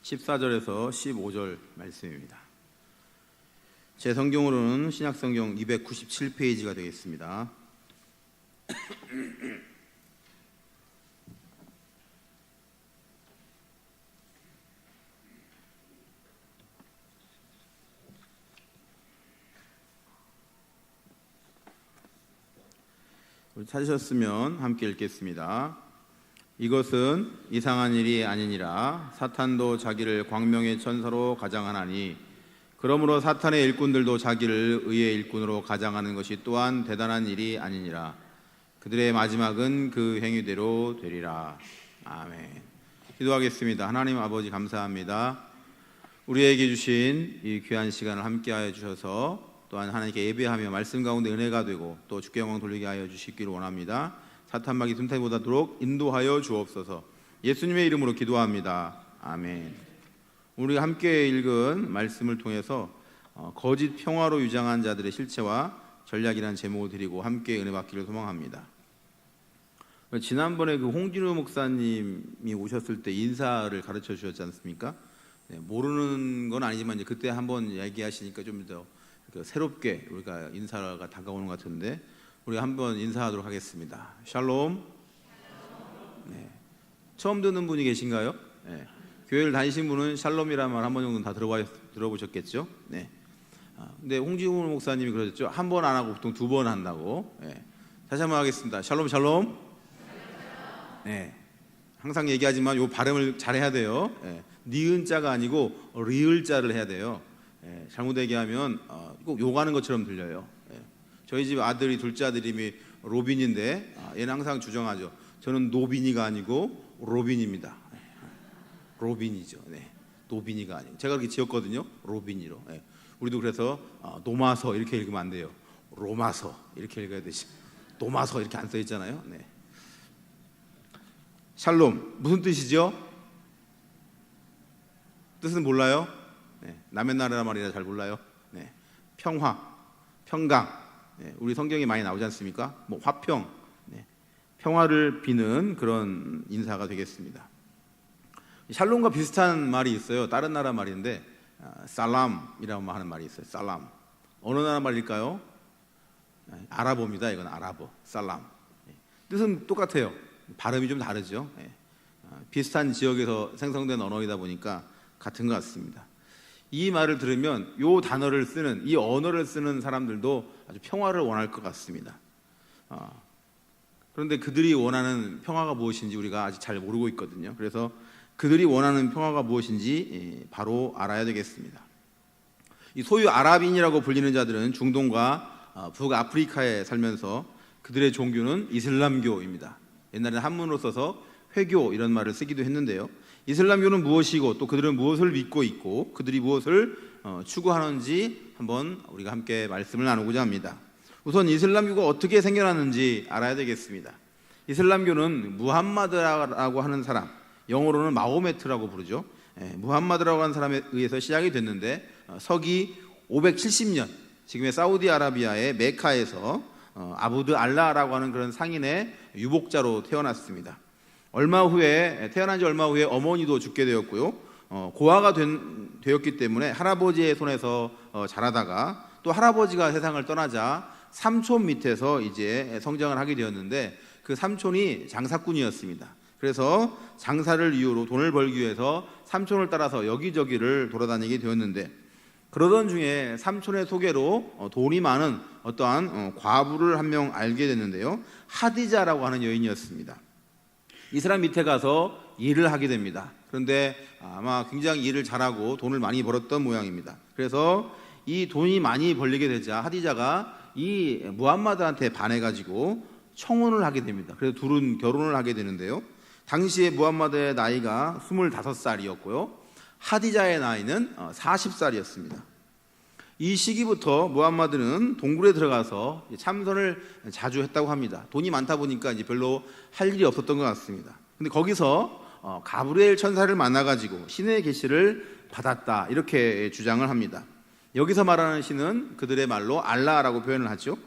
14절에서 15절 말씀입니다. 제 성경으로는 신약성경 297페이지가 되겠습니다. 찾으셨으면 함께 읽겠습니다. 이것은 이상한 일이 아니니라. 사탄도 자기를 광명의 천사로 가장하나니 그러므로 사탄의 일꾼들도 자기를 의의 일꾼으로 가장하는 것이 또한 대단한 일이 아니니라. 그들의 마지막은 그 행위대로 되리라. 아멘. 기도하겠습니다. 하나님 아버지 감사합니다. 우리에게 주신 이 귀한 시간을 함께하여 주셔서 또한 하나님께 예배하며 말씀 가운데 은혜가 되고 또 주께 영광 돌리게 하여 주시기를 원합니다. 사탄막이 틈타지 못하도록 인도하여 주옵소서. 예수님의 이름으로 기도합니다. 아멘. 우리가 함께 읽은 말씀을 통해서 거짓 평화로 유장한 자들의 실체와 전략이라는 제목을 드리고 함께 은혜 받기를 소망합니다. 지난번에 그 홍진우 목사님이 오셨을 때 인사를 가르쳐 주셨지 않습니까? 네, 모르는 건 아니지만 이제 그때 한번 얘기하시니까 좀 더 새롭게 우리가 인사가 다가오는 것 같은데 우리가 한번 인사하도록 하겠습니다. 샬롬. 네. 처음 듣는 분이 계신가요? 네. 교회를 다니신 분은 샬롬이라는 말 한 번 정도는 다 들어보셨겠죠? 네. 근데 홍진우 목사님이 그러셨죠. 한 번 안 하고 보통 두 번 한다고. 네. 다시 한번 하겠습니다. 샬롬 샬롬. 네. 항상 얘기하지만 요 발음을 잘 해야 돼요. 네. 니은 자가 아니고 리을 자를 해야 돼요. 예, 잘못 얘기하면 꼭 욕하는 것처럼 들려요. 예. 저희 집 아들이 둘째 아들 이름이 로빈인데 얘는 항상 주장하죠. 저는 노빈이가 아니고 로빈입니다. 예. 로빈이죠. 네. 노빈이가 아니고 제가 그렇게 지었거든요. 로빈이로. 예. 우리도 그래서 노마서 이렇게 읽으면 안 돼요. 로마서 이렇게 읽어야 되지. 노마서 이렇게 안 써 있잖아요. 네. 샬롬 무슨 뜻이죠? 뜻은 몰라요? 네, 남의 나라 말이라 잘 몰라요. 네, 평화, 평강. 네, 우리 성경에 많이 나오지 않습니까? 뭐 화평, 네, 평화를 비는 그런 인사가 되겠습니다. 샬롬과 비슷한 말이 있어요. 다른 나라 말인데 살람이라고 하는 말이 있어요. 살람. 어느 나라 말일까요? 아랍어입니다. 이건 아랍어. 살람. 네, 뜻은 똑같아요. 발음이 좀 다르죠. 네, 비슷한 지역에서 생성된 언어이다 보니까 같은 것 같습니다. 이 말을 들으면 이 단어를 쓰는, 이 언어를 쓰는 사람들도 아주 평화를 원할 것 같습니다. 그런데 그들이 원하는 평화가 무엇인지 우리가 아직 잘 모르고 있거든요. 그래서 그들이 원하는 평화가 무엇인지 바로 알아야 되겠습니다. 이 소유 아랍인이라고 불리는 자들은 중동과 북아프리카에 살면서 그들의 종교는 이슬람교입니다. 옛날에는 한문으로 써서 회교 이런 말을 쓰기도 했는데요. 이슬람교는 무엇이고 또 그들은 무엇을 믿고 있고 그들이 무엇을 추구하는지 한번 우리가 함께 말씀을 나누고자 합니다. 우선 이슬람교가 어떻게 생겨났는지 알아야 되겠습니다. 이슬람교는 무함마드라고 하는 사람, 영어로는 마호메트라고 부르죠. 무함마드라고 하는 사람에 의해서 시작이 됐는데 서기 570년 지금의 사우디아라비아의 메카에서 아부드 알라라고 하는 그런 상인의 유복자로 태어났습니다. 태어난 지 얼마 후에 어머니도 죽게 되었고요. 고아가 되었기 때문에 할아버지의 손에서 자라다가 또 할아버지가 세상을 떠나자 삼촌 밑에서 이제 성장을 하게 되었는데 그 삼촌이 장사꾼이었습니다. 그래서 장사를 이유로 돈을 벌기 위해서 삼촌을 따라서 여기저기를 돌아다니게 되었는데 그러던 중에 삼촌의 소개로 돈이 많은 어떠한 과부를 한 명 알게 됐는데요. 하디자라고 하는 여인이었습니다. 이 사람 밑에 가서 일을 하게 됩니다. 그런데 아마 굉장히 일을 잘하고 돈을 많이 벌었던 모양입니다. 그래서 이 돈이 많이 벌리게 되자 하디자가 이 무함마드한테 반해가지고 청혼을 하게 됩니다. 그래서 둘은 결혼을 하게 되는데요. 당시에 무함마드의 나이가 25살이었고요. 하디자의 나이는 40살이었습니다. 이 시기부터 무함마드는 동굴에 들어가서 참선을 자주 했다고 합니다. 돈이 많다 보니까 이제 별로 할 일이 없었던 것 같습니다. 근데 거기서 가브리엘 천사를 만나가지고 신의 계시를 받았다 이렇게 주장을 합니다. 여기서 말하는 신은 그들의 말로 알라라고 표현을 하죠.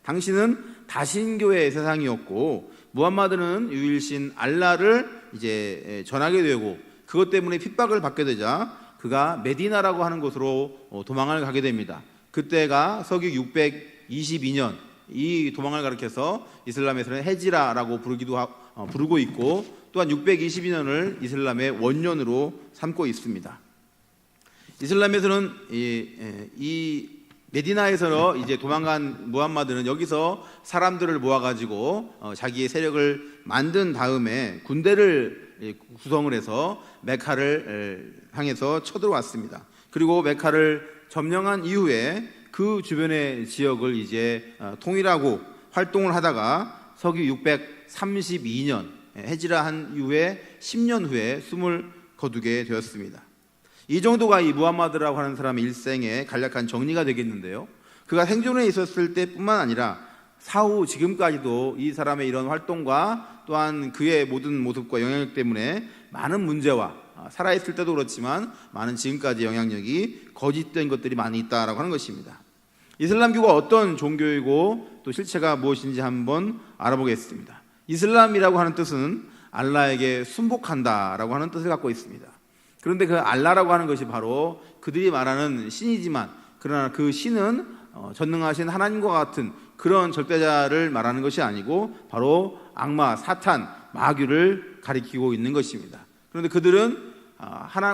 당시는 다신교의 세상이었고 무함마드는 유일신 알라를 이제 전하게 되고 그것 때문에 핍박을 받게 되자 그가 메디나라고 하는 곳으로 도망을 가게 됩니다. 그때가 서기 622년, 이 도망을 가리켜서 이슬람에서는 헤지라라고 부르고 있고, 또한 622년을 이슬람의 원년으로 삼고 있습니다. 이슬람에서는 이 메디나에서 이제 도망간 무함마드는 여기서 사람들을 모아가지고 자기의 세력을 만든 다음에 군대를 구성을 해서 메카를 향해서 쳐들어왔습니다. 그리고 메카를 점령한 이후에 그 주변의 지역을 이제 통일하고 활동을 하다가 서기 632년 헤지라 한 이후에 10년 후에 숨을 거두게 되었습니다. 이 정도가 이 무함마드라고 하는 사람의 일생의 간략한 정리가 되겠는데요. 그가 생존해 있었을 때뿐만 아니라 사후 지금까지도 이 사람의 이런 활동과 또한 그의 모든 모습과 영향력 때문에 많은 문제와 살아있을 때도 그렇지만 많은 지금까지 영향력이 거짓된 것들이 많이 있다라고 하는 것입니다. 이슬람교가 어떤 종교이고 또 실체가 무엇인지 한번 알아보겠습니다. 이슬람이라고 하는 뜻은 알라에게 순복한다라고 하는 뜻을 갖고 있습니다. 그런데 그 알라라고 하는 것이 바로 그들이 말하는 신이지만, 그러나 그 신은 전능하신 하나님과 같은 그런 절대자를 말하는 것이 아니고 바로 악마, 사탄, 마귀를 가리키고 있는 것입니다. 그런데 그들은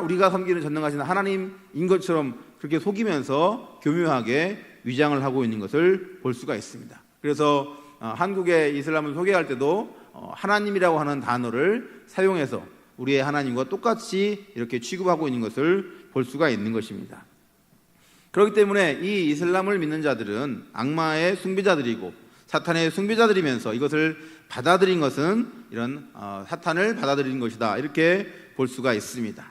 우리가 섬기는 전능하신 하나님인 것처럼 그렇게 속이면서 교묘하게 위장을 하고 있는 것을 볼 수가 있습니다. 그래서 한국의 이슬람을 소개할 때도 하나님이라고 하는 단어를 사용해서 우리의 하나님과 똑같이 이렇게 취급하고 있는 것을 볼 수가 있는 것입니다. 그렇기 때문에 이 이슬람을 믿는 자들은 악마의 숭배자들이고 사탄의 숭배자들이면서 이것을 받아들인 것은 이런 사탄을 받아들인 것이다, 이렇게 볼 수가 있습니다.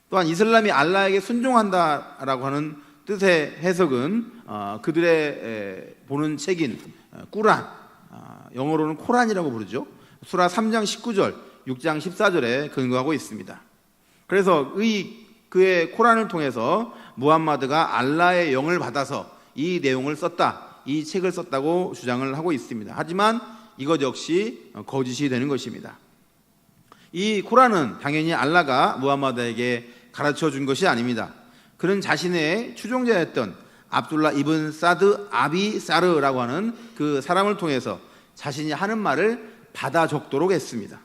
또한 이슬람이 알라에게 순종한다라고 하는 뜻의 해석은 그들의 보는 책인 꾸란, 영어로는 코란이라고 부르죠. 수라 3장 19절, 6장 14절에 근거하고 있습니다. 그래서 그의 코란을 통해서 무함마드가 알라의 영을 받아서 이 내용을 썼다, 이 책을 썼다고 주장을 하고 있습니다. 하지만 이것 역시 거짓이 되는 것입니다. 이 코란은 당연히 알라가 무함마드에게 가르쳐 준 것이 아닙니다. 그는 자신의 추종자였던 압둘라 이븐 사드 아비 사르라고 하는 그 사람을 통해서 자신이 하는 말을 받아 적도록 했습니다.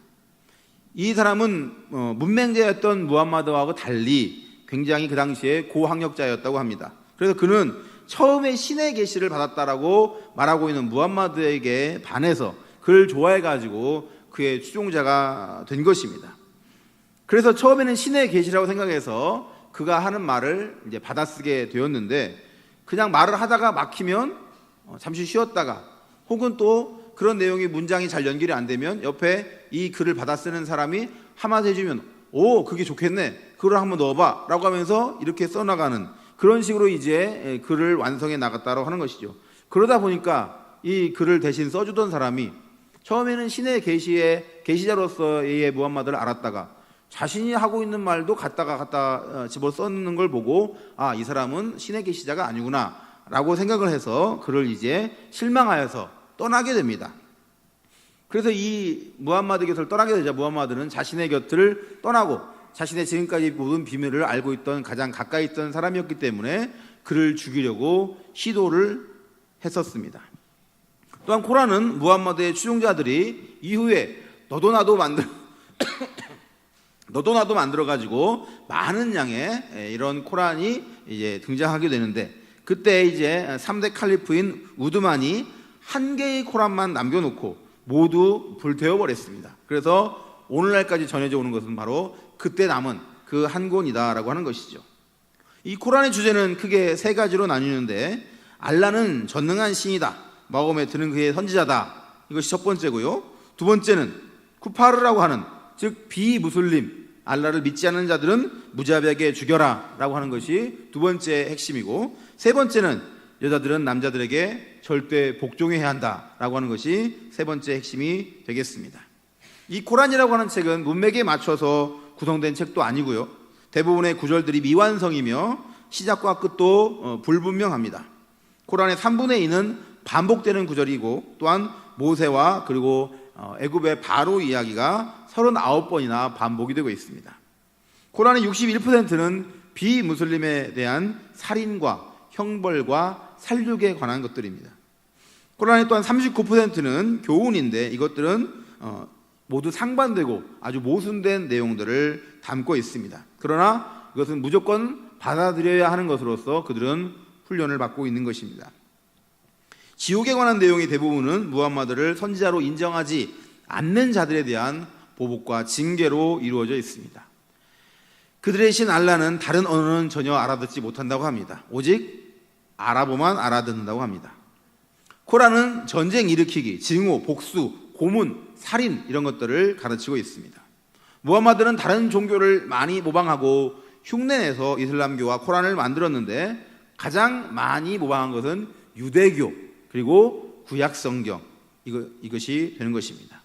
이 사람은 문맹자였던 무함마드하고 달리 굉장히 그 당시에 고학력자였다고 합니다. 그래서 그는 처음에 신의 계시를 받았다라고 말하고 있는 무함마드에게 반해서 그를 좋아해가지고 그의 추종자가 된 것입니다. 그래서 처음에는 신의 계시라고 생각해서 그가 하는 말을 이제 받아쓰게 되었는데, 그냥 말을 하다가 막히면 잠시 쉬었다가, 혹은 또 그런 내용이 문장이 잘 연결이 안 되면 옆에 이 글을 받아쓰는 사람이 한마디 해주면 오, 그게 좋겠네, 글을 한번 넣어봐 라고 하면서 이렇게 써나가는 그런 식으로 이제 글을 완성해 나갔다고 하는 것이죠. 그러다 보니까 이 글을 대신 써주던 사람이 처음에는 신의 계시자로서의 무함마드를 알았다가 자신이 하고 있는 말도 갖다 집어 써는 걸 보고 이 사람은 신의 계시자가 아니구나 라고 생각을 해서 그를 이제 실망하여서 떠나게 됩니다. 그래서 이 무함마드 곁을 떠나게 되자 무함마드는 자신의 곁을 떠나고 자신의 지금까지 모든 비밀을 알고 있던 가장 가까이 있던 사람이었기 때문에 그를 죽이려고 시도를 했었습니다. 또한 코란은 무함마드의 추종자들이 이후에 너도 나도 만들어 가지고 많은 양의 이런 코란이 이제 등장하게 되는데, 그때 이제 3대 칼리프인 우드만이 한 개의 코란만 남겨놓고 모두 불태워 버렸습니다. 그래서 오늘날까지 전해져 오는 것은 바로 그때 남은 그 한 권이다라고 하는 것이죠. 이 코란의 주제는 크게 세 가지로 나뉘는데, 알라는 전능한 신이다, 마호메트는 그의 선지자다, 이것이 첫 번째고요. 두 번째는 쿠파르라고 하는, 즉 비무슬림, 알라를 믿지 않는 자들은 무자비하게 죽여라 라고 하는 것이 두 번째 핵심이고, 세 번째는 여자들은 남자들에게 절대 복종해야 한다 라고 하는 것이 세 번째 핵심이 되겠습니다. 이 코란이라고 하는 책은 문맥에 맞춰서 구성된 책도 아니고요, 대부분의 구절들이 미완성이며 시작과 끝도 불분명합니다. 코란의 3분의 2는 반복되는 구절이고, 또한 모세와 그리고 애굽의 바로 이야기가 39번이나 반복이 되고 있습니다. 코란의 61%는 비무슬림에 대한 살인과 형벌과 살육에 관한 것들입니다. 코란의 또한 39%는 교훈인데 이것들은 모두 상반되고 아주 모순된 내용들을 담고 있습니다. 그러나 이것은 무조건 받아들여야 하는 것으로서 그들은 훈련을 받고 있는 것입니다. 지옥에 관한 내용의 대부분은 무함마드를 선지자로 인정하지 않는 자들에 대한 보복과 징계로 이루어져 있습니다. 그들의 신 알라는 다른 언어는 전혀 알아듣지 못한다고 합니다. 오직 아랍어만 알아듣는다고 합니다. 코란은 전쟁 일으키기, 증오, 복수, 고문, 살인 이런 것들을 가르치고 있습니다. 무함마드는 다른 종교를 많이 모방하고 흉내내서 이슬람교와 코란을 만들었는데 가장 많이 모방한 것은 유대교 그리고 구약성경 이것이 되는 것입니다.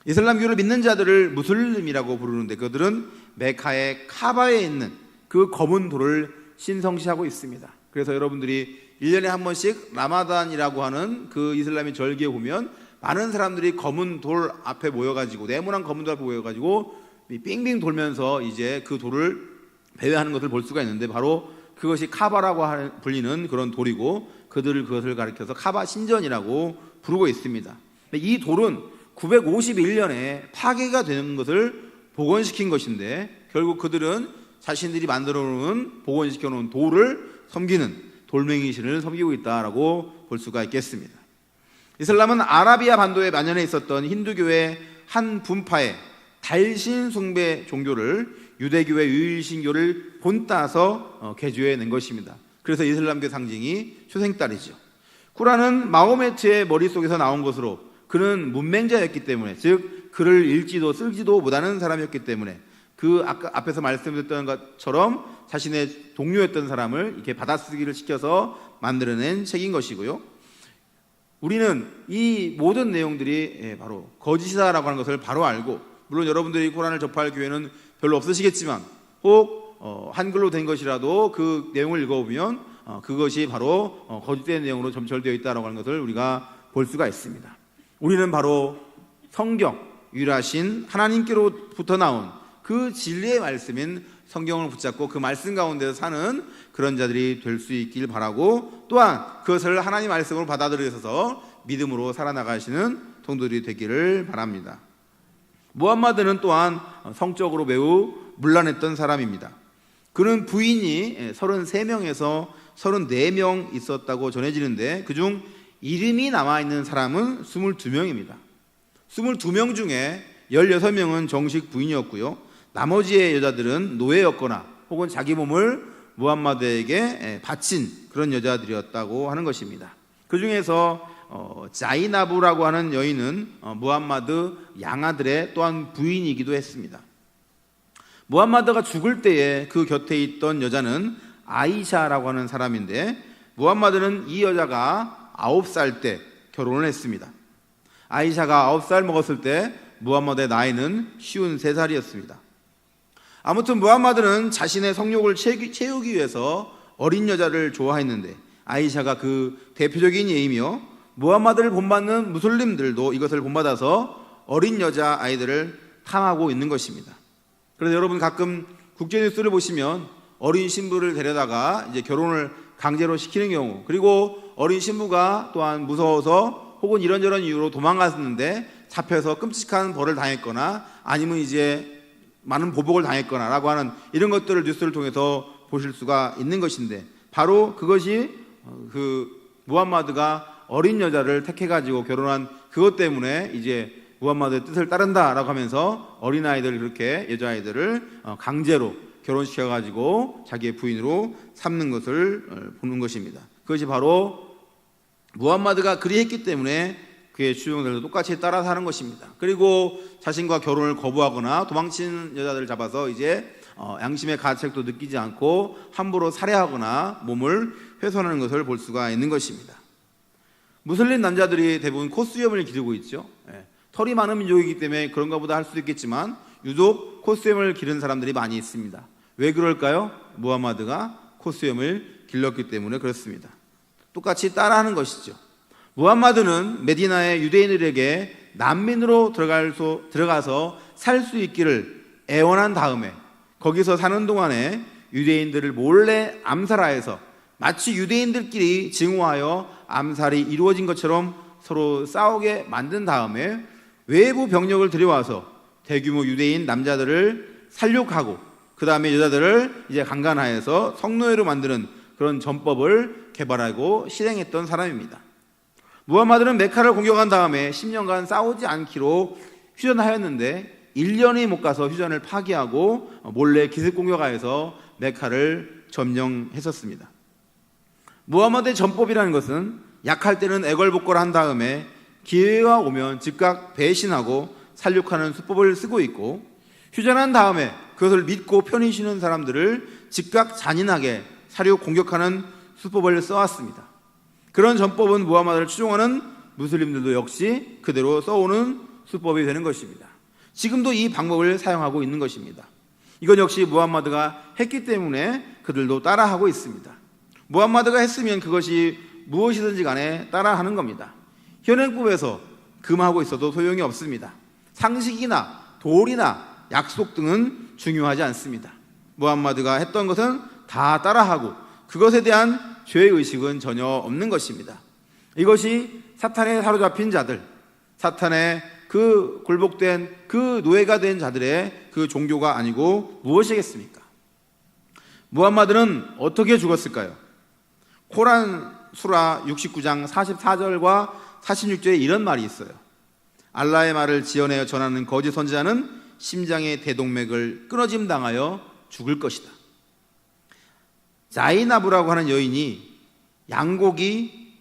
이슬람교를 믿는 자들을 무슬림이라고 부르는데 그들은 메카의 카바에 있는 그 검은 돌을 신성시하고 있습니다. 그래서 여러분들이 1년에 한 번씩 라마단이라고 하는 그 이슬람의 절기에 보면 많은 사람들이 검은 돌 앞에 모여가지고 네모난 검은 돌 앞에 모여가지고 빙빙 돌면서 이제 그 돌을 배회하는 것을 볼 수가 있는데 바로 그것이 카바라고 불리는 그런 돌이고 그것을 가리켜서 카바 신전이라고 부르고 있습니다. 이 돌은 951년에 파괴가 되는 것을 복원시킨 것인데 결국 그들은 자신들이 만들어 놓은 복원시켜 놓은 돌을 섬기는 돌멩이 신을 섬기고 있다라고 볼 수가 있겠습니다. 이슬람은 아라비아 반도에 만연해 있었던 힌두교의 한 분파의 달신 숭배 종교를 유대교의 유일신교를 본따서 개조해낸 것입니다. 그래서 이슬람교 상징이 초생딸이죠. 쿠란은 마호메트의 머릿속에서 나온 것으로 그는 문맹자였기 때문에 즉 글을 읽지도 쓰지도 못하는 사람이었기 때문에 그 아까 앞에서 말씀드렸던 것처럼 자신의 동료였던 사람을 이렇게 받아쓰기를 시켜서 만들어낸 책인 것이고요. 우리는 이 모든 내용들이 바로 거짓이다라고 하는 것을 바로 알고 물론 여러분들이 코란을 접할 기회는 별로 없으시겠지만 혹 한글로 된 것이라도 그 내용을 읽어보면 그것이 바로 거짓된 내용으로 점철되어 있다라고 하는 것을 우리가 볼 수가 있습니다. 우리는 바로 성경, 유일하신 하나님께로부터 나온 그 진리의 말씀인 성경을 붙잡고 그 말씀 가운데서 사는 그런 자들이 될 수 있길 바라고 또한 그것을 하나님 말씀으로 받아들여서 믿음으로 살아나가시는 통도들이 되기를 바랍니다. 무함마드는 또한 성적으로 매우 문란했던 사람입니다. 그는 부인이 33명에서 34명 있었다고 전해지는데 그중 이름이 남아있는 사람은 22명입니다. 22명 중에 16명은 정식 부인이었고요. 나머지의 여자들은 노예였거나 혹은 자기 몸을 무함마드에게 바친 그런 여자들이었다고 하는 것입니다. 그 중에서 자이나부라고 하는 여인은 무함마드 양아들의 또한 부인이기도 했습니다. 무함마드가 죽을 때에 그 곁에 있던 여자는 아이샤라고 하는 사람인데 무함마드는 이 여자가 9살 때 결혼을 했습니다. 아이샤가 9살 먹었을 때 무함마드의 나이는 53살이었습니다. 아무튼 무함마드는 자신의 성욕을 채우기 위해서 어린 여자를 좋아했는데 아이샤가 그 대표적인 예이며 무함마드를 본받는 무슬림들도 이것을 본받아서 어린 여자 아이들을 탐하고 있는 것입니다. 그래서 여러분 가끔 국제뉴스를 보시면 어린 신부를 데려다가 이제 결혼을 강제로 시키는 경우 그리고 어린 신부가 또한 무서워서 혹은 이런저런 이유로 도망갔는데 잡혀서 끔찍한 벌을 당했거나 아니면 이제 많은 보복을 당했거나 라고 하는 이런 것들을 뉴스를 통해서 보실 수가 있는 것인데 바로 그것이 그 무함마드가 어린 여자를 택해가지고 결혼한 그것 때문에 이제 무함마드의 뜻을 따른다라고 하면서 어린아이들 그렇게 여자아이들을 강제로 결혼시켜가지고 자기의 부인으로 삼는 것을 보는 것입니다. 그것이 바로 무함마드가 그리했기 때문에 그의 추종들도 똑같이 따라 사는 것입니다. 그리고 자신과 결혼을 거부하거나 도망치는 여자들을 잡아서 이제 양심의 가책도 느끼지 않고 함부로 살해하거나 몸을 훼손하는 것을 볼 수가 있는 것입니다. 무슬림 남자들이 대부분 콧수염을 기르고 있죠. 털이 많은 민족이기 때문에 그런가 보다 할 수도 있겠지만 유독 콧수염을 기른 사람들이 많이 있습니다. 왜 그럴까요? 무함마드가 콧수염을 길렀기 때문에 그렇습니다. 똑같이 따라하는 것이죠. 무함마드는 메디나의 유대인들에게 난민으로 들어가서 살 수 있기를 애원한 다음에 거기서 사는 동안에 유대인들을 몰래 암살하여서 마치 유대인들끼리 증오하여 암살이 이루어진 것처럼 서로 싸우게 만든 다음에 외부 병력을 들여와서 대규모 유대인 남자들을 살육하고 그 다음에 여자들을 이제 강간하여서 성노예로 만드는 그런 전법을 개발하고 실행했던 사람입니다. 무함마드는 메카를 공격한 다음에 10년간 싸우지 않기로 휴전하였는데 1년이 못 가서 휴전을 파기하고 몰래 기습 공격하여서 메카를 점령했었습니다. 무함마드의 전법이라는 것은 약할 때는 애걸복걸 한 다음에 기회가 오면 즉각 배신하고 살육하는 수법을 쓰고 있고, 휴전한 다음에 그것을 믿고 편히 쉬는 사람들을 즉각 잔인하게 살육 공격하는 수법을 써왔습니다. 그런 전법은 무함마드를 추종하는 무슬림들도 역시 그대로 써오는 수법이 되는 것입니다. 지금도 이 방법을 사용하고 있는 것입니다. 이건 역시 무함마드가 했기 때문에 그들도 따라하고 있습니다. 무함마드가 했으면 그것이 무엇이든지 간에 따라하는 겁니다. 현행법에서 금하고 있어도 소용이 없습니다. 상식이나 도리나 약속 등은 중요하지 않습니다. 무함마드가 했던 것은 다 따라하고 그것에 대한 죄의식은 전혀 없는 것입니다. 이것이 사탄에 사로잡힌 자들, 사탄의 그 굴복된 그 노예가 된 자들의 그 종교가 아니고 무엇이겠습니까? 무함마드는 어떻게 죽었을까요? 코란 수라 69장 44절과 46절에 이런 말이 있어요. 알라의 말을 지어내어 전하는 거짓 선지자는 심장의 대동맥을 끊어짐 당하여 죽을 것이다. 자이나부라고 하는 여인이 양고기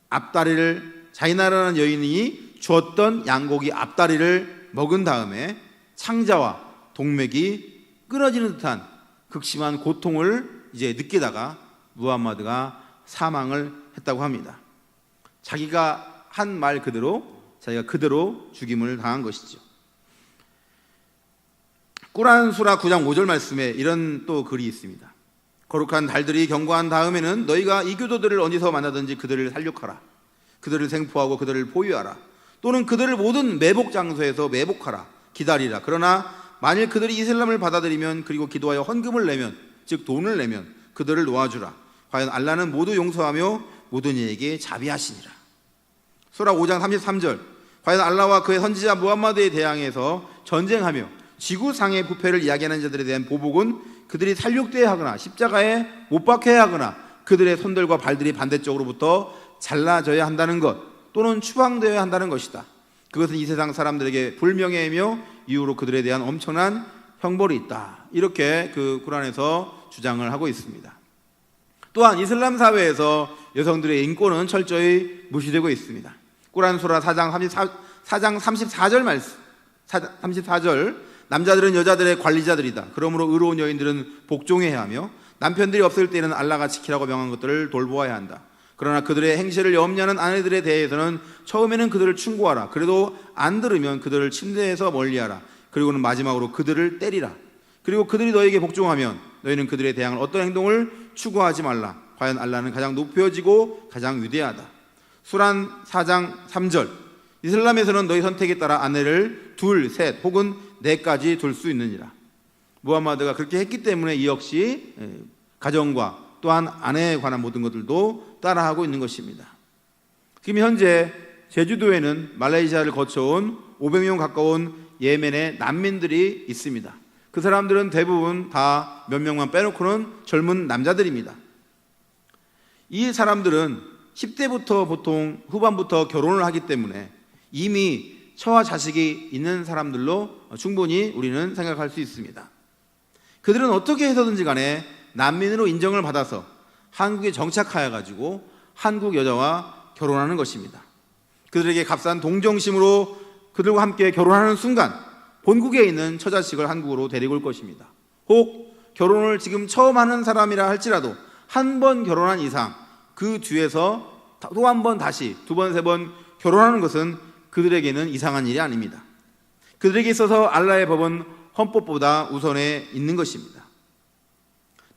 앞다리를, 자이나라는 여인이 주었던 양고기 앞다리를 먹은 다음에 창자와 동맥이 끊어지는 듯한 극심한 고통을 이제 느끼다가 무함마드가 사망을 했다고 합니다. 자기가 한 말 그대로 자기가 그대로 죽임을 당한 것이죠. 꾸란 수라 9장 5절 말씀에 이런 또 글이 있습니다. 거룩한 달들이 경과한 다음에는 너희가 이 교도들을 어디서 만나든지 그들을 살육하라. 그들을 생포하고 그들을 포위하라. 또는 그들을 모든 매복 장소에서 매복하라. 기다리라. 그러나 만일 그들이 이슬람을 받아들이면, 그리고 기도하여 헌금을 내면, 즉 돈을 내면 그들을 놓아주라. 과연 알라는 모두 용서하며 모든 이에게 자비하시니라. 수라 5장 33절. 과연 알라와 그의 선지자 무함마드에 대항해서 전쟁하며 지구상의 부패를 이야기하는 자들에 대한 보복은 그들이 살육되어야 하거나 십자가에 못 박혀야 하거나 그들의 손들과 발들이 반대쪽으로부터 잘라져야 한다는 것, 또는 추방되어야 한다는 것이다. 그것은 이 세상 사람들에게 불명예이며 이후로 그들에 대한 엄청난 형벌이 있다. 이렇게 그 쿠란에서 주장을 하고 있습니다. 또한 이슬람 사회에서 여성들의 인권은 철저히 무시되고 있습니다. 꾸란 수라 4장 34절 말씀, 34절. 남자들은 여자들의 관리자들이다. 그러므로 의로운 여인들은 복종해야 하며 남편들이 없을 때는 알라가 지키라고 명한 것들을 돌보아야 한다. 그러나 그들의 행실을 염려하는 아내들에 대해서는 처음에는 그들을 충고하라. 그래도 안 들으면 그들을 침대에서 멀리하라. 그리고는 마지막으로 그들을 때리라. 그리고 그들이 너에게 복종하면 너희는 그들에 대한 어떤 행동을 추구하지 말라. 과연 알라는 가장 높여지고 가장 위대하다. 수란 4장 3절. 이슬람에서는 너희 선택에 따라 아내를 둘, 셋 혹은 네까지 둘 수 있느니라. 무함마드가 그렇게 했기 때문에 이 역시 가정과 또한 아내에 관한 모든 것들도 따라하고 있는 것입니다. 지금 현재 제주도에는 말레이시아를 거쳐온 500명 가까운 예멘의 난민들이 있습니다. 그 사람들은 대부분 다 몇 명만 빼놓고는 젊은 남자들입니다. 이 사람들은 10대부터 보통 후반부터 결혼을 하기 때문에 이미 처와 자식이 있는 사람들로 충분히 우리는 생각할 수 있습니다. 그들은 어떻게 해서든지 간에 난민으로 인정을 받아서 한국에 정착하여 가지고 한국 여자와 결혼하는 것입니다. 그들에게 값싼 동정심으로 그들과 함께 결혼하는 순간 본국에 있는 처자식을 한국으로 데리고 올 것입니다. 혹 결혼을 지금 처음 하는 사람이라 할지라도 한 번 결혼한 이상 그 뒤에서 또 한 번 다시 두 번, 세 번 결혼하는 것은 그들에게는 이상한 일이 아닙니다. 그들에게 있어서 알라의 법은 헌법보다 우선에 있는 것입니다.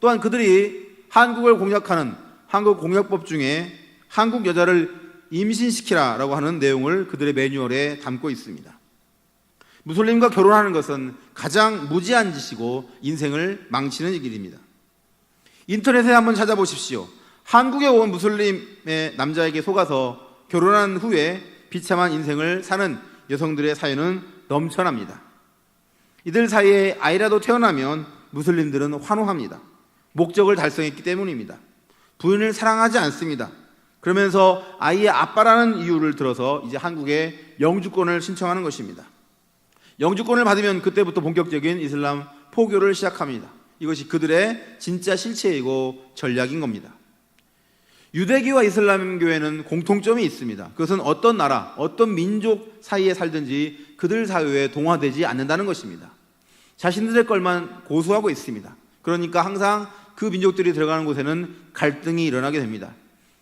또한 그들이 한국을 공략하는 한국 공약법 중에 한국 여자를 임신시키라라고 하는 내용을 그들의 매뉴얼에 담고 있습니다. 무슬림과 결혼하는 것은 가장 무지한 짓이고 인생을 망치는 길입니다. 인터넷에 한번 찾아보십시오. 한국에 온 무슬림의 남자에게 속아서 결혼한 후에 비참한 인생을 사는 여성들의 사연은 넘쳐납니다. 이들 사이에 아이라도 태어나면 무슬림들은 환호합니다. 목적을 달성했기 때문입니다. 부인을 사랑하지 않습니다. 그러면서 아이의 아빠라는 이유를 들어서 이제 한국에 영주권을 신청하는 것입니다. 영주권을 받으면 그때부터 본격적인 이슬람 포교를 시작합니다. 이것이 그들의 진짜 실체이고 전략인 겁니다. 유대교와 이슬람교회는 공통점이 있습니다. 그것은 어떤 나라, 어떤 민족 사이에 살든지 그들 사회에 동화되지 않는다는 것입니다. 자신들의 것만 고수하고 있습니다. 그러니까 항상 그 민족들이 들어가는 곳에는 갈등이 일어나게 됩니다.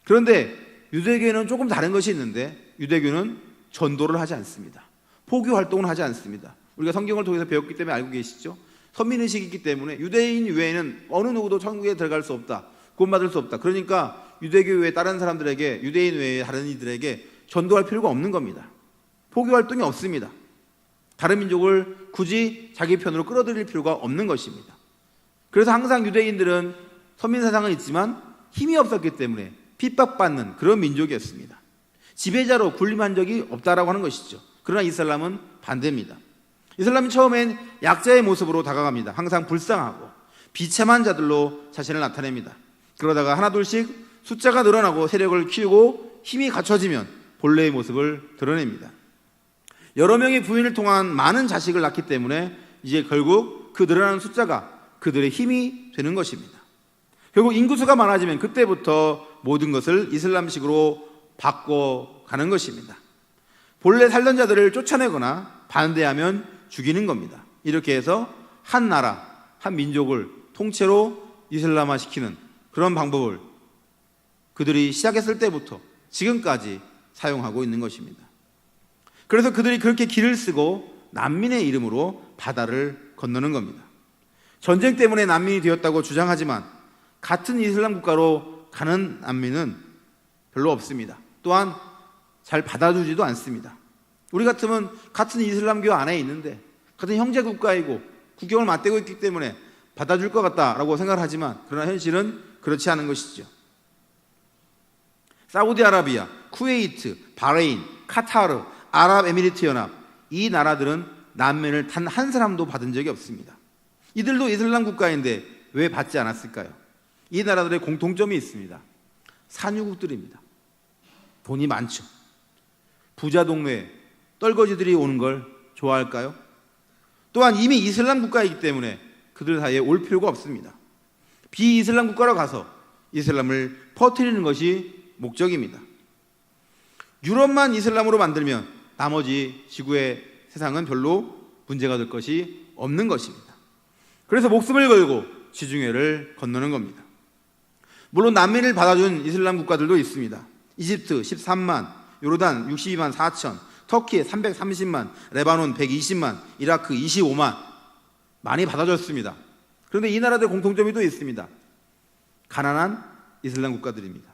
그런데 유대교회는 조금 다른 것이 있는데, 유대교는 전도를 하지 않습니다. 포교 활동을 하지 않습니다. 우리가 성경을 통해서 배웠기 때문에 알고 계시죠? 선민의식이 있기 때문에 유대인 외에는 어느 누구도 천국에 들어갈 수 없다, 구원받을 수 없다. 그러니까 유대교 외에 다른 사람들에게, 유대인 외에 다른 이들에게 전도할 필요가 없는 겁니다. 포교 활동이 없습니다. 다른 민족을 굳이 자기 편으로 끌어들일 필요가 없는 것입니다. 그래서 항상 유대인들은 선민사상은 있지만 힘이 없었기 때문에 핍박받는 그런 민족이었습니다. 지배자로 군림한 적이 없다라고 하는 것이죠. 그러나 이슬람은 반대입니다. 이슬람은 처음엔 약자의 모습으로 다가갑니다. 항상 불쌍하고 비참한 자들로 자신을 나타냅니다. 그러다가 하나둘씩 숫자가 늘어나고 세력을 키우고 힘이 갖춰지면 본래의 모습을 드러냅니다. 여러 명의 부인을 통한 많은 자식을 낳기 때문에 이제 결국 그 늘어나는 숫자가 그들의 힘이 되는 것입니다. 결국 인구수가 많아지면 그때부터 모든 것을 이슬람식으로 바꿔가는 것입니다. 본래 살던 자들을 쫓아내거나 반대하면 죽이는 겁니다. 이렇게 해서 한 나라, 한 민족을 통째로 이슬람화시키는 그런 방법을 그들이 시작했을 때부터 지금까지 사용하고 있는 것입니다. 그래서 그들이 그렇게 길을 쓰고 난민의 이름으로 바다를 건너는 겁니다. 전쟁 때문에 난민이 되었다고 주장하지만 같은 이슬람 국가로 가는 난민은 별로 없습니다. 또한 잘 받아주지도 않습니다. 우리 같으면 같은 이슬람교 안에 있는데 같은 형제 국가이고 국경을 맞대고 있기 때문에 받아줄 것 같다라고 생각을 하지만, 그러나 현실은 그렇지 않은 것이죠. 사우디아라비아, 쿠웨이트, 바레인, 카타르, 아랍에미리트 연합, 이 나라들은 난민을 단 한 사람도 받은 적이 없습니다. 이들도 이슬람 국가인데 왜 받지 않았을까요? 이 나라들의 공통점이 있습니다. 산유국들입니다. 돈이 많죠. 부자 동네에 떨거지들이 오는 걸 좋아할까요? 또한 이미 이슬람 국가이기 때문에 그들 사이에 올 필요가 없습니다. 비이슬람 국가로 가서 이슬람을 퍼뜨리는 것이 목적입니다. 유럽만 이슬람으로 만들면 나머지 지구의 세상은 별로 문제가 될 것이 없는 것입니다. 그래서 목숨을 걸고 지중해를 건너는 겁니다. 물론 난민을 받아준 이슬람 국가들도 있습니다. 이집트 13만, 요르단 62만 4천, 터키 330만, 레바논 120만, 이라크 25만, 많이 받아줬습니다. 그런데 이 나라들 공통점이 또 있습니다. 가난한 이슬람 국가들입니다.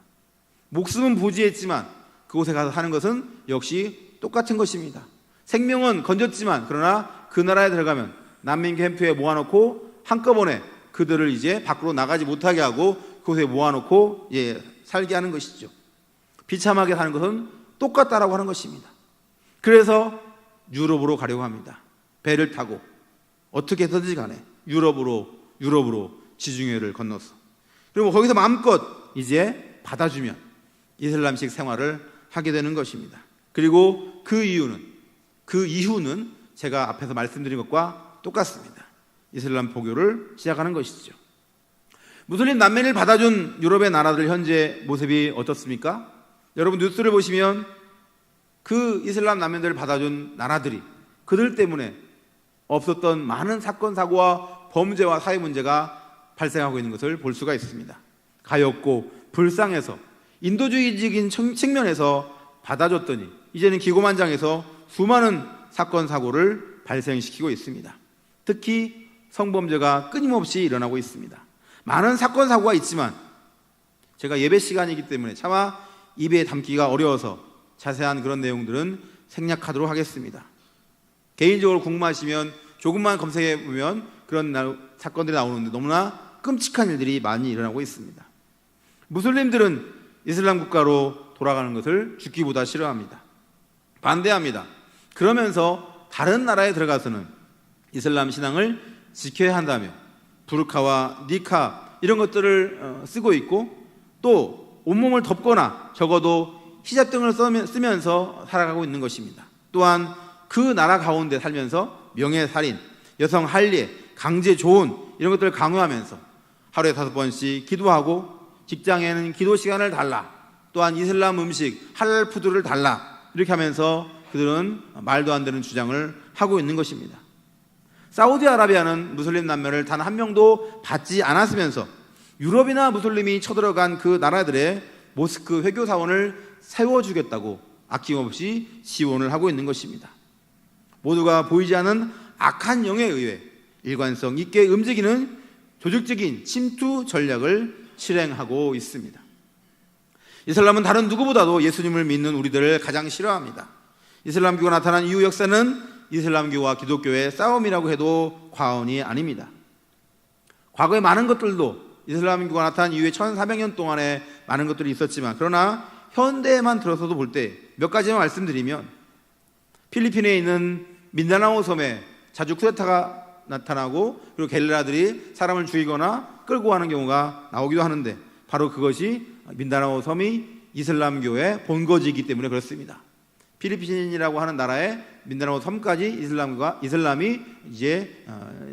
목숨은 부지했지만 그곳에 가서 사는 것은 역시 똑같은 것입니다. 생명은 건졌지만 그러나 그 나라에 들어가면 난민 캠프에 모아놓고 한꺼번에 그들을 이제 밖으로 나가지 못하게 하고 그곳에 모아놓고 살게 하는 것이죠. 비참하게 사는 것은 똑같다라고 하는 것입니다. 그래서 유럽으로 가려고 합니다. 배를 타고 어떻게 해서든지 간에 유럽으로 지중해를 건너서, 그리고 거기서 마음껏 이제 받아주면 이슬람식 생활을 하게 되는 것입니다. 그리고 그 이유는 제가 앞에서 말씀드린 것과 똑같습니다. 이슬람 포교를 시작하는 것이죠. 무슬림 난민을 받아준 유럽의 나라들 현재 모습이 어떻습니까? 여러분 뉴스를 보시면 그 이슬람 난민들을 받아준 나라들이 그들 때문에 없었던 많은 사건 사고와 범죄와 사회 문제가 발생하고 있는 것을 볼 수가 있습니다. 가엾고 불쌍해서 인도주의적인 측면에서 받아줬더니 이제는 기고만장해서 수많은 사건 사고를 발생시키고 있습니다. 특히 성범죄가 끊임없이 일어나고 있습니다. 많은 사건 사고가 있지만 제가 예배 시간이기 때문에 차마 입에 담기가 어려워서 자세한 그런 내용들은 생략하도록 하겠습니다. 개인적으로 궁금하시면 조금만 검색해 보면 그런 사건들이 나오는데 너무나 끔찍한 일들이 많이 일어나고 있습니다. 무슬림들은 이슬람 국가로 돌아가는 것을 죽기보다 싫어합니다. 반대합니다. 그러면서 다른 나라에 들어가서는 이슬람 신앙을 지켜야 한다며 부르카와 니카 이런 것들을 쓰고 있고, 또 온몸을 덮거나 적어도 히잡 등을 쓰면서 살아가고 있는 것입니다. 또한 그 나라 가운데 살면서 명예살인, 여성 할례, 강제 조혼 이런 것들을 강요하면서 하루에 5번씩 기도하고, 직장에는 기도 시간을 달라, 또한 이슬람 음식 할랄 푸드를 달라, 이렇게 하면서 그들은 말도 안 되는 주장을 하고 있는 것입니다. 사우디아라비아는 무슬림 난면을 단 한 명도 받지 않았으면서 유럽이나 무슬림이 쳐들어간 그 나라들의 모스크 회교 사원을 세워주겠다고 아낌없이 지원을 하고 있는 것입니다. 모두가 보이지 않는 악한 영에 의해 일관성 있게 움직이는 조직적인 침투 전략을 실행하고 있습니다. 이슬람은 다른 누구보다도 예수님을 믿는 우리들을 가장 싫어합니다. 이슬람교가 나타난 이후 역사는 이슬람교와 기독교의 싸움이라고 해도 과언이 아닙니다. 과거에 많은 것들도 이슬람교가 나타난 이후에 1400년 동안에 많은 것들이 있었지만, 그러나 현대에만 들어서도 볼 때 몇 가지만 말씀드리면, 필리핀에 있는 민다나오 섬에 자주 쿠데타가 나타나고, 그리고 게릴라들이 사람을 죽이거나 끌고 가는 경우가 나오기도 하는데, 바로 그것이 민다나오 섬이 이슬람교의 본거지이기 때문에 그렇습니다. 필리핀이라고 하는 나라의 민다나오 섬까지 이슬람이 이제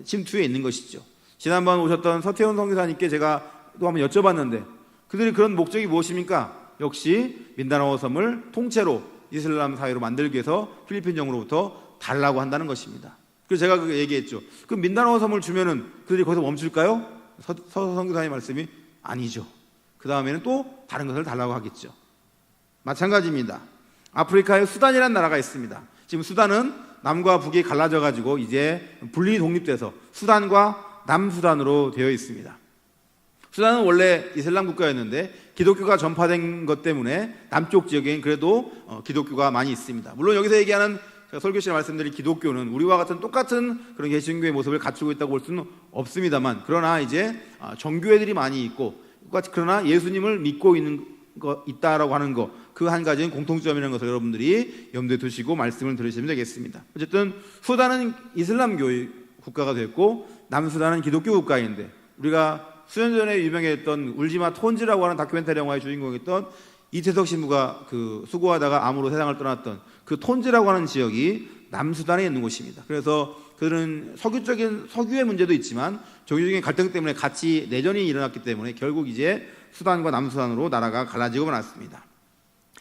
침투해 있는 것이죠. 지난번 오셨던 서태훈 선교사님께 제가 또 한번 여쭤봤는데, 그들이 그런 목적이 무엇입니까? 역시 민다나오 섬을 통째로 이슬람 사회로 만들기 위해서 필리핀 정부로부터 달라고 한다는 것입니다. 그래서 제가 그 얘기했죠. 그럼 민다나오 섬을 주면은 그들이 거기서 멈출까요? 서 선교사님 말씀이 아니죠. 그 다음에는 또 다른 것을 달라고 하겠죠. 마찬가지입니다. 아프리카에 수단이라는 나라가 있습니다. 지금 수단은 남과 북이 갈라져 가지고 이제 분리 독립돼서 수단과 남수단으로 되어 있습니다. 수단은 원래 이슬람 국가였는데 기독교가 전파된 것 때문에 남쪽 지역에는 그래도 기독교가 많이 있습니다. 물론 여기서 얘기하는, 제가 설교 시간에 말씀드린 기독교는 우리와 같은 똑같은 그런 개신교의 모습을 갖추고 있다고 볼 수는 없습니다만, 그러나 이제 정교회들이 많이 있고, 그러나 예수님을 믿고 있다라고 하는 것, 그 한 가지는 공통점이라는 것을 여러분들이 염두에 두시고 말씀을 들으시면 되겠습니다. 어쨌든 수단은 이슬람교의 국가가 됐고 남수단은 기독교 국가인데, 우리가 수년 전에 유명했던 울지마 톤지라고 하는 다큐멘터리 영화의 주인공이었던 이태석 신부가 그 수고하다가 암으로 세상을 떠났던 그 톤지라고 하는 지역이 남수단에 있는 곳입니다. 그래서 그들은 석유의 문제도 있지만 종교적인 갈등 때문에 같이 내전이 일어났기 때문에 결국 이제 수단과 남수단으로 나라가 갈라지고 말았습니다.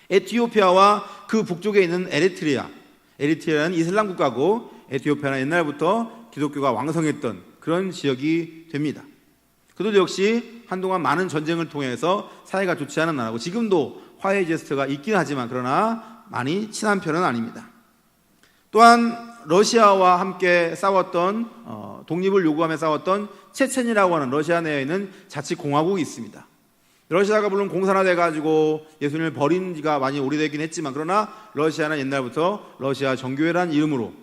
에티오피아와 그 북쪽에 있는 에리트리아는 이슬람 국가고, 에티오피아는 옛날부터 기독교가 왕성했던 그런 지역이 됩니다. 그들도 역시 한동안 많은 전쟁을 통해서 사이가 좋지 않은 나라고, 지금도 화해 제스처가 있긴 하지만 그러나 많이 친한 편은 아닙니다. 또한 러시아와 함께 싸웠던, 독립을 요구하며 싸웠던 체첸이라고 하는 러시아 내에 있는 자치공화국이 있습니다. 러시아가 물론 공산화돼 가지고 예수님을 버린 지가 많이 오래되긴 했지만, 그러나 러시아는 옛날부터 러시아 정교회라는 이름으로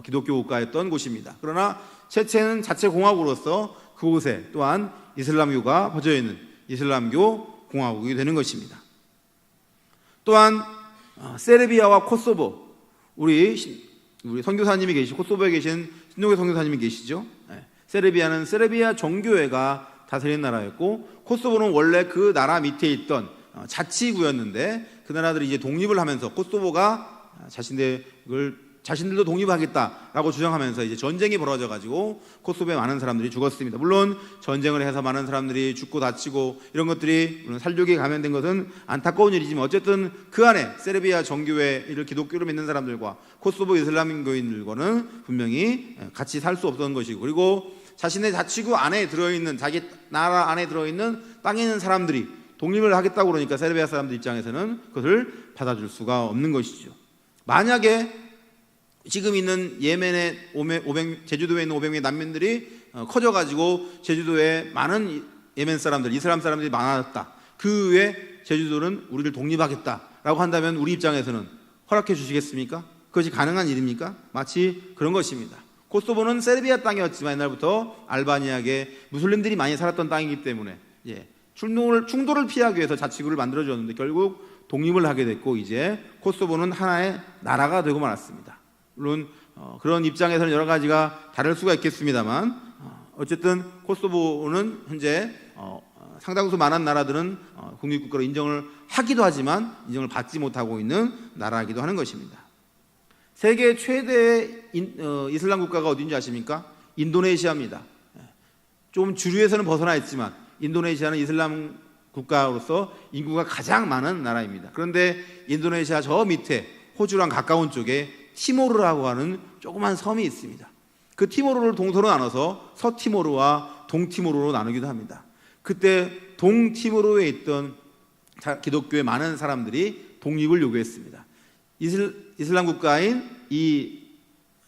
기독교 국가였던 곳입니다. 그러나 체첸은 자체 공화국으로서 그곳에 또한 이슬람교가 퍼져 있는 이슬람교 공화국이 되는 것입니다. 또한 세르비아와 코소보, 우리 선교사님이 계시고 코소보에 계신 신동엽 선교사님이 계시죠. 세르비아는 세르비아 정교회가 다스리는 나라였고, 코소보는 원래 그 나라 밑에 있던 자치구였는데, 그 나라들이 이제 독립을 하면서 코소보가 자신들도 독립하겠다라고 주장하면서 이제 전쟁이 벌어져 가지고 코소보에 많은 사람들이 죽었습니다. 물론 전쟁을 해서 많은 사람들이 죽고 다치고 이런 것들이 물론 살육에 감염된 것은 안타까운 일이지만, 어쨌든 그 안에 세르비아 정교회를 기독교로 믿는 사람들과 코소보 이슬람교인들과는 분명히 같이 살 수 없었던 것이고, 그리고 자신의 자치구 안에 들어있는, 자기 나라 안에 들어있는 땅에 있는 사람들이 독립을 하겠다고 그러니까 세르비아 사람들 입장에서는 그것을 받아줄 수가 없는 것이죠. 만약에 지금 있는 예멘의 제주도에 있는 500명의 난민들이 커져가지고 제주도에 많은 예멘 사람들, 이슬람 사람들이 많아졌다, 그 후에 제주도는 우리를 독립하겠다라고 한다면 우리 입장에서는 허락해 주시겠습니까? 그것이 가능한 일입니까? 마치 그런 것입니다. 코소보는 세르비아 땅이었지만 옛날부터 알바니아계 무슬림들이 많이 살았던 땅이기 때문에 충돌을 피하기 위해서 자치구를 만들어줬는데 결국 독립을 하게 됐고 이제 코소보는 하나의 나라가 되고 말았습니다. 물론 그런 입장에서는 여러 가지가 다를 수가 있겠습니다만 어쨌든 코소보는 현재 상당수 많은 나라들은 국립국가로 인정을 하기도 하지만 인정을 받지 못하고 있는 나라이기도 하는 것입니다. 세계 최대의 이슬람 국가가 어딘지 아십니까? 인도네시아입니다. 좀 주류에서는 벗어나 있지만 인도네시아는 이슬람 국가로서 인구가 가장 많은 나라입니다. 그런데 인도네시아 저 밑에 호주랑 가까운 쪽에 티모르라고 하는 조그만 섬이 있습니다. 그 티모르를 동서로 나눠서 서티모르와 동티모르로 나누기도 합니다. 그때 동티모르에 있던 기독교의 많은 사람들이 독립을 요구했습니다. 이슬람 국가인 이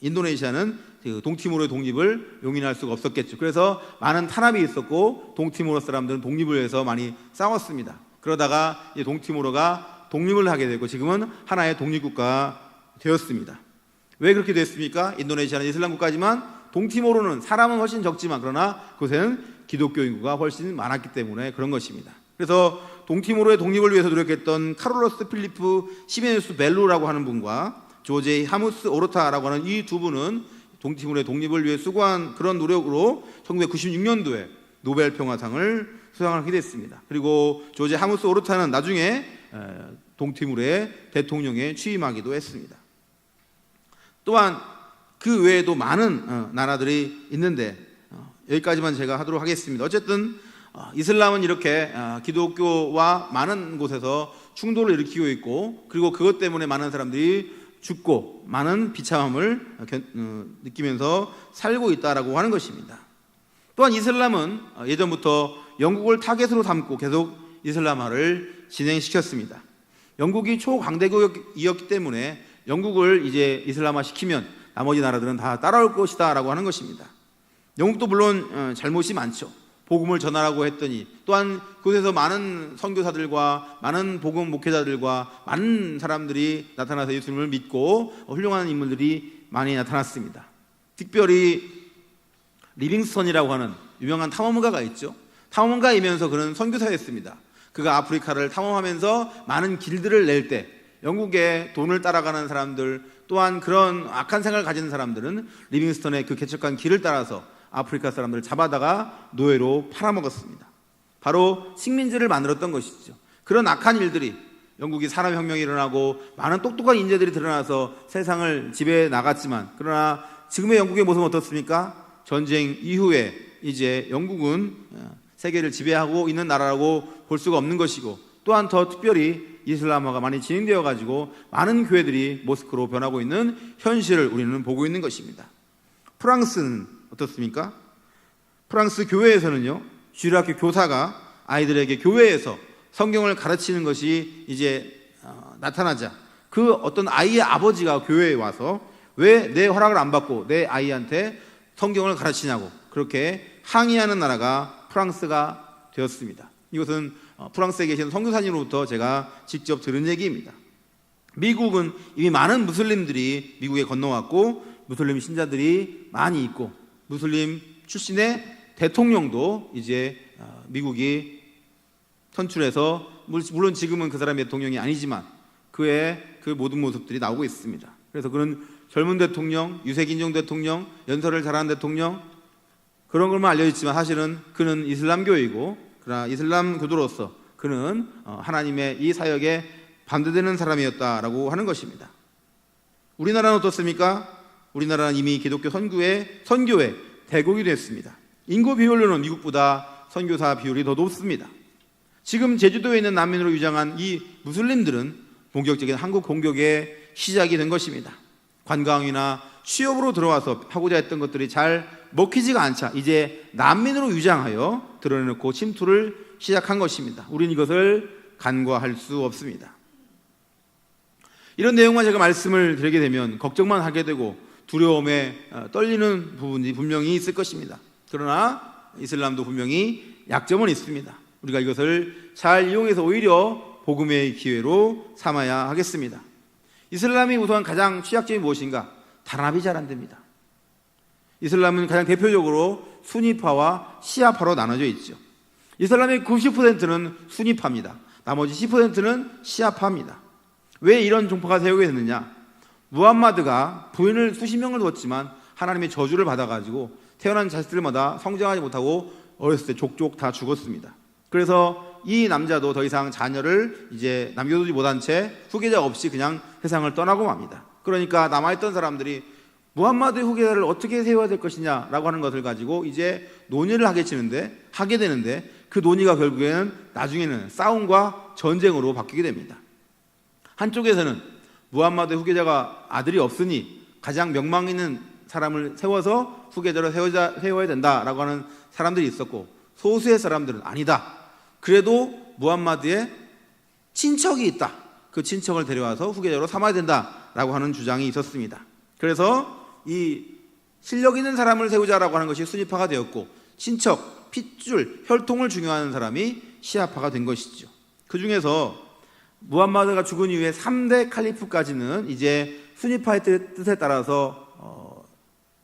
인도네시아는 동티모르의 독립을 용인할 수가 없었겠죠. 그래서 많은 탄압이 있었고 동티모르 사람들은 독립을 위해서 많이 싸웠습니다. 그러다가 동티모르가 독립을 하게 되고 지금은 하나의 독립국가가 되었습니다. 왜 그렇게 됐습니까? 인도네시아는 이슬람 국가지만 동티모르는 사람은 훨씬 적지만 그러나 그곳에는 기독교 인구가 훨씬 많았기 때문에 그런 것입니다. 그래서 동티모르의 독립을 위해서 노력했던 카를로스 필리프 시메누스 벨로라고 하는 분과 조제 하무스 오르타라고 하는 이 두 분은 동티모르의 독립을 위해 수고한 그런 노력으로 1996년도에 노벨 평화상을 수상하게 됐습니다. 그리고 조제 하무스 오르타는 나중에 동티모르의 대통령에 취임하기도 했습니다. 또한 그 외에도 많은 나라들이 있는데 여기까지만 제가 하도록 하겠습니다. 어쨌든 이슬람은 이렇게 기독교와 많은 곳에서 충돌을 일으키고 있고 그리고 그것 때문에 많은 사람들이 죽고 많은 비참함을 느끼면서 살고 있다라고 하는 것입니다. 또한 이슬람은 예전부터 영국을 타겟으로 삼고 계속 이슬람화를 진행시켰습니다. 영국이 초강대국이었기 때문에 영국을 이제 이슬람화 시키면 나머지 나라들은 다 따라올 것이다 라고 하는 것입니다. 영국도 물론 잘못이 많죠. 복음을 전하라고 했더니 또한 그곳에서 많은 선교사들과 많은 복음 목회자들과 많은 사람들이 나타나서 예수님을 믿고 훌륭한 인물들이 많이 나타났습니다. 특별히 리빙스턴이라고 하는 유명한 탐험가가 있죠. 탐험가이면서 그는 선교사였습니다. 그가 아프리카를 탐험하면서 많은 길들을 낼 때 영국의 돈을 따라가는 사람들 또한 그런 악한 생각을 가진 사람들은 리빙스턴의 그 개척한 길을 따라서 아프리카 사람들을 잡아다가 노예로 팔아먹었습니다. 바로 식민지를 만들었던 것이죠. 그런 악한 일들이 영국이 산업혁명이 일어나고 많은 똑똑한 인재들이 드러나서 세상을 지배해 나갔지만 그러나 지금의 영국의 모습은 어떻습니까? 전쟁 이후에 이제 영국은 세계를 지배하고 있는 나라라고 볼 수가 없는 것이고 또한 더 특별히 이슬람화가 많이 진행되어 가지고 많은 교회들이 모스크로 변하고 있는 현실을 우리는 보고 있는 것입니다. 프랑스는 어떻습니까? 프랑스 교회에서는요, 주일학교 교사가 아이들에게 교회에서 성경을 가르치는 것이 이제 나타나자 그 어떤 아이의 아버지가 교회에 와서 왜 내 허락을 안 받고 내 아이한테 성경을 가르치냐고 그렇게 항의하는 나라가 프랑스가 되었습니다. 이것은 프랑스에 계신 선교사님으로부터 제가 직접 들은 얘기입니다. 미국은 이미 많은 무슬림들이 미국에 건너왔고 무슬림 신자들이 많이 있고 무슬림 출신의 대통령도 이제 미국이 선출해서 물론 지금은 그 사람이 대통령이 아니지만 그의 그 모든 모습들이 나오고 있습니다. 그래서 그는 젊은 대통령, 유색인종 대통령, 연설을 잘하는 대통령 그런 것만 알려있지만 사실은 그는 이슬람교이고 그러나 이슬람 교도로서 그는 하나님의 이 사역에 반대되는 사람이었다라고 하는 것입니다. 우리나라는 어떻습니까? 우리나라는 이미 기독교 선교의 대국이 됐습니다. 인구 비율로는 미국보다 선교사 비율이 더 높습니다. 지금 제주도에 있는 난민으로 유장한 이 무슬림들은 본격적인 한국 공격의 시작이 된 것입니다. 관광이나 취업으로 들어와서 하고자 했던 것들이 잘 먹히지가 않자 이제 난민으로 유장하여 드러내놓고 침투를 시작한 것입니다. 우리는 이것을 간과할 수 없습니다. 이런 내용만 제가 말씀을 드리게 되면 걱정만 하게 되고 두려움에 떨리는 부분이 분명히 있을 것입니다. 그러나 이슬람도 분명히 약점은 있습니다. 우리가 이것을 잘 이용해서 오히려 복음의 기회로 삼아야 하겠습니다. 이슬람이 우선 가장 취약점이 무엇인가? 단합이 잘 안 됩니다. 이슬람은 가장 대표적으로 수니파와 시아파로 나눠져 있죠. 이슬람의 90%는 수니파입니다. 나머지 10%는 시아파입니다. 왜 이런 종파가 세우게 됐느냐? 무함마드가 부인을 수십 명을 뒀지만 하나님의 저주를 받아가지고 태어난 자식들마다 성장하지 못하고 어렸을 때 족족 다 죽었습니다. 그래서 이 남자도 더 이상 자녀를 이제 남겨두지 못한 채 후계자 없이 그냥 세상을 떠나고 맙니다. 그러니까 남아있던 사람들이 무함마드의 후계자를 어떻게 세워야 될 것이냐라고 하는 것을 가지고 이제 논의를 하게 되는데 그 논의가 결국에는 나중에는 싸움과 전쟁으로 바뀌게 됩니다. 한쪽에서는 무함마드의 후계자가 아들이 없으니 가장 명망 있는 사람을 세워서 후계자로 세워야 된다라고 하는 사람들이 있었고, 소수의 사람들은 아니다, 그래도 무함마드의 친척이 있다, 그 친척을 데려와서 후계자로 삼아야 된다라고 하는 주장이 있었습니다. 그래서 이 실력 있는 사람을 세우자라고 하는 것이 수니파가 되었고, 친척, 핏줄, 혈통을 중요하는 사람이 시아파가 된 것이죠. 그 중에서 무함마드가 죽은 이후에 3대 칼리프까지는 이제 수니파의 뜻에 따라서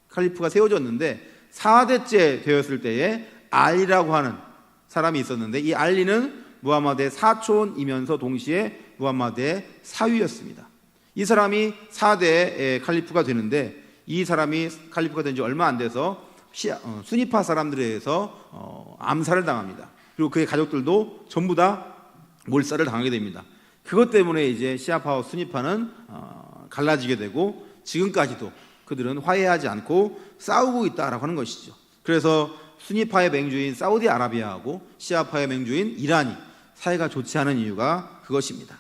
칼리프가 세워졌는데, 4대째 되었을 때에 알리라고 하는 사람이 있었는데, 이 알리는 무함마드의 사촌이면서 동시에 무함마드의 사위였습니다. 이 사람이 4대의 칼리프가 되는데, 이 사람이 칼리프가 된 지 얼마 안 돼서 수니파 사람들에 의해서 암살을 당합니다. 그리고 그의 가족들도 전부 다 몰살을 당하게 됩니다. 그것 때문에 이제 시아파와 수니파는 갈라지게 되고, 지금까지도 그들은 화해하지 않고 싸우고 있다라고 하는 것이죠. 그래서 수니파의 맹주인 사우디아라비아하고 시아파의 맹주인 이란이 사이가 좋지 않은 이유가 그것입니다.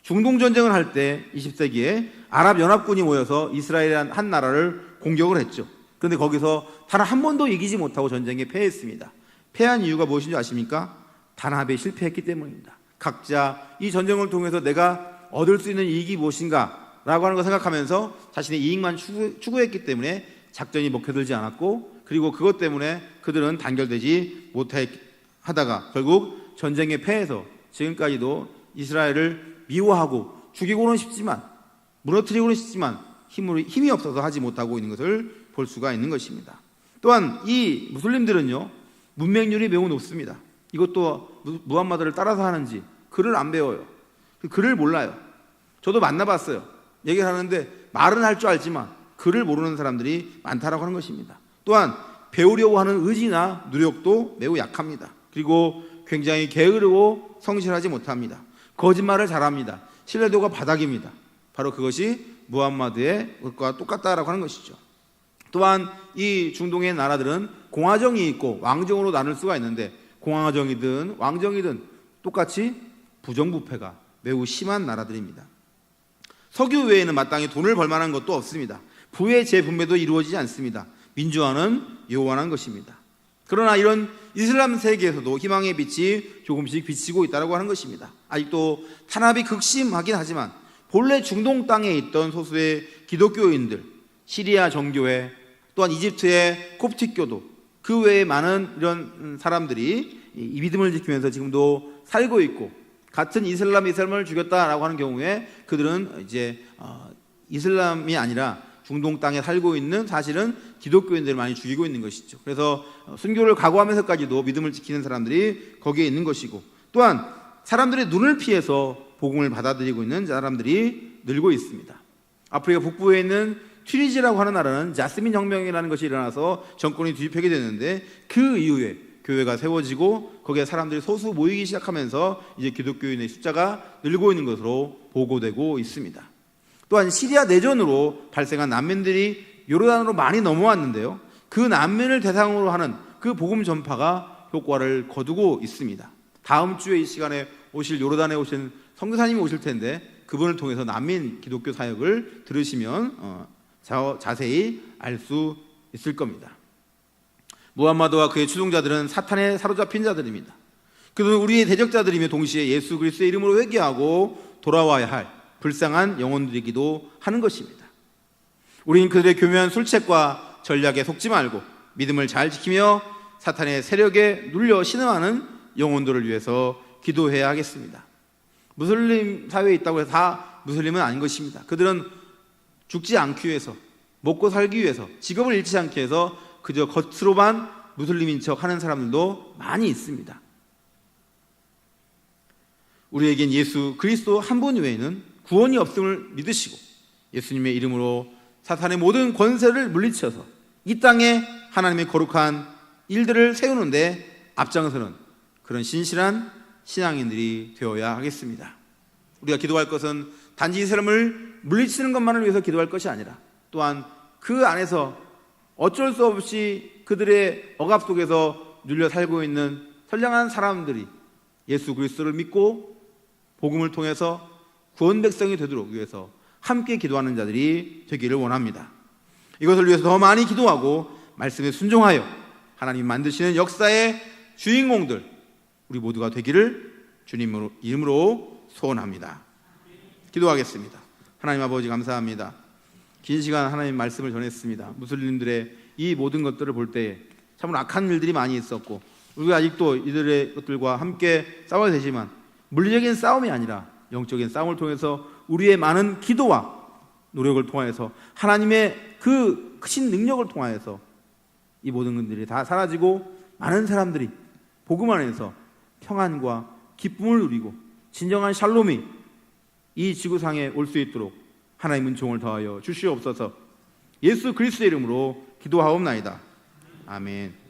중동전쟁을 할 때 20세기에 아랍연합군이 모여서 이스라엘이라는 한 나라를 공격을 했죠. 그런데 거기서 단 한 번도 이기지 못하고 전쟁에 패했습니다. 패한 이유가 무엇인지 아십니까? 단합에 실패했기 때문입니다. 각자 이 전쟁을 통해서 내가 얻을 수 있는 이익이 무엇인가 라고 하는 걸 생각하면서 자신의 이익만 추구했기 때문에 작전이 먹혀들지 않았고, 그리고 그것 때문에 그들은 단결되지 못하다가 결국 전쟁에 패해서 지금까지도 이스라엘을 미워하고 죽이고는 싶지만, 무너뜨리고는 싶지만 힘이 없어서 하지 못하고 있는 것을 볼 수가 있는 것입니다. 또한 이 무슬림들은요, 문맹률이 매우 높습니다. 이것도 무함마드를 따라서 하는지 글을 안 배워요. 글을 몰라요. 저도 만나봤어요. 얘기를 하는데 말은 할 줄 알지만 글을 모르는 사람들이 많다라고 하는 것입니다. 또한 배우려고 하는 의지나 노력도 매우 약합니다. 그리고 굉장히 게으르고 성실하지 못합니다. 거짓말을 잘합니다. 신뢰도가 바닥입니다. 바로 그것이 무함마드의 것과 똑같다라고 하는 것이죠. 또한 이 중동의 나라들은 공화정이 있고 왕정으로 나눌 수가 있는데, 공화정이든 왕정이든 똑같이 부정부패가 매우 심한 나라들입니다. 석유 외에는 마땅히 돈을 벌 만한 것도 없습니다. 부의 재분배도 이루어지지 않습니다. 민주화는 요원한 것입니다. 그러나 이런 이슬람 세계에서도 희망의 빛이 조금씩 비치고 있다고 하는 것입니다. 아직도 탄압이 극심하긴 하지만 본래 중동 땅에 있던 소수의 기독교인들, 시리아 정교회, 또한 이집트의 콥틱교도, 그 외에 많은 이런 사람들이 이 믿음을 지키면서 지금도 살고 있고, 같은 이슬람을 죽였다라고 하는 경우에 그들은 이제 이슬람이 아니라 중동 땅에 살고 있는 사실은 기독교인들을 많이 죽이고 있는 것이죠. 그래서 순교를 각오하면서까지도 믿음을 지키는 사람들이 거기에 있는 것이고, 또한 사람들의 눈을 피해서 복음을 받아들이고 있는 사람들이 늘고 있습니다. 아프리카 북부에 있는 튀니지라고 하는 나라는 자스민 혁명이라는 것이 일어나서 정권이 뒤집히게 됐는데, 그 이후에 교회가 세워지고 거기에 사람들이 소수 모이기 시작하면서 이제 기독교인의 숫자가 늘고 있는 것으로 보고되고 있습니다. 또한 시리아 내전으로 발생한 난민들이 요르단으로 많이 넘어왔는데요, 그 난민을 대상으로 하는 그 복음 전파가 효과를 거두고 있습니다. 다음 주에 이 시간에 오실 요르단에 오신 선교사님이 오실 텐데, 그분을 통해서 난민 기독교 사역을 들으시면 자세히 알 수 있을 겁니다. 무함마드와 그의 추종자들은 사탄에 사로잡힌 자들입니다. 그들은 우리의 대적자들이며 동시에 예수 그리스도의 이름으로 회개하고 돌아와야 할 불쌍한 영혼들이기도 하는 것입니다. 우리는 그들의 교묘한 술책과 전략에 속지 말고 믿음을 잘 지키며 사탄의 세력에 눌려 신음하는 영혼들을 위해서 기도해야 하겠습니다. 무슬림 사회에 있다고 해서 다 무슬림은 아닌 것입니다. 그들은 죽지 않기 위해서, 먹고 살기 위해서, 직업을 잃지 않기 위해서 그저 겉으로만 무슬림인 척 하는 사람들도 많이 있습니다. 우리에겐 예수 그리스도 한 분 외에는 구원이 없음을 믿으시고 예수님의 이름으로 사탄의 모든 권세를 물리쳐서 이 땅에 하나님의 거룩한 일들을 세우는데 앞장서는 그런 신실한 신앙인들이 되어야 하겠습니다. 우리가 기도할 것은 단지 이 사람을 물리치는 것만을 위해서 기도할 것이 아니라 또한 그 안에서 어쩔 수 없이 그들의 억압 속에서 눌려 살고 있는 선량한 사람들이 예수 그리스도를 믿고 복음을 통해서 구원 백성이 되도록 위해서 함께 기도하는 자들이 되기를 원합니다. 이것을 위해서 더 많이 기도하고 말씀에 순종하여 하나님 만드시는 역사의 주인공들 우리 모두가 되기를 주님 이름으로 소원합니다. 기도하겠습니다. 하나님 아버지 감사합니다. 긴 시간 하나님 말씀을 전했습니다. 무슬림들의 이 모든 것들을 볼 때에 참으로 악한 일들이 많이 있었고 우리가 아직도 이들의 것들과 함께 싸워야 되지만 물리적인 싸움이 아니라 영적인 싸움을 통해서 우리의 많은 기도와 노력을 통해서 하나님의 그 크신 능력을 통하여서 이 모든 것들이 다 사라지고 많은 사람들이 복음 안에서 평안과 기쁨을 누리고 진정한 샬롬이 이 지구상에 올 수 있도록 하나님은 종을 더하여 주시옵소서. 예수 그리스도의 이름으로 기도하옵나이다. 아멘.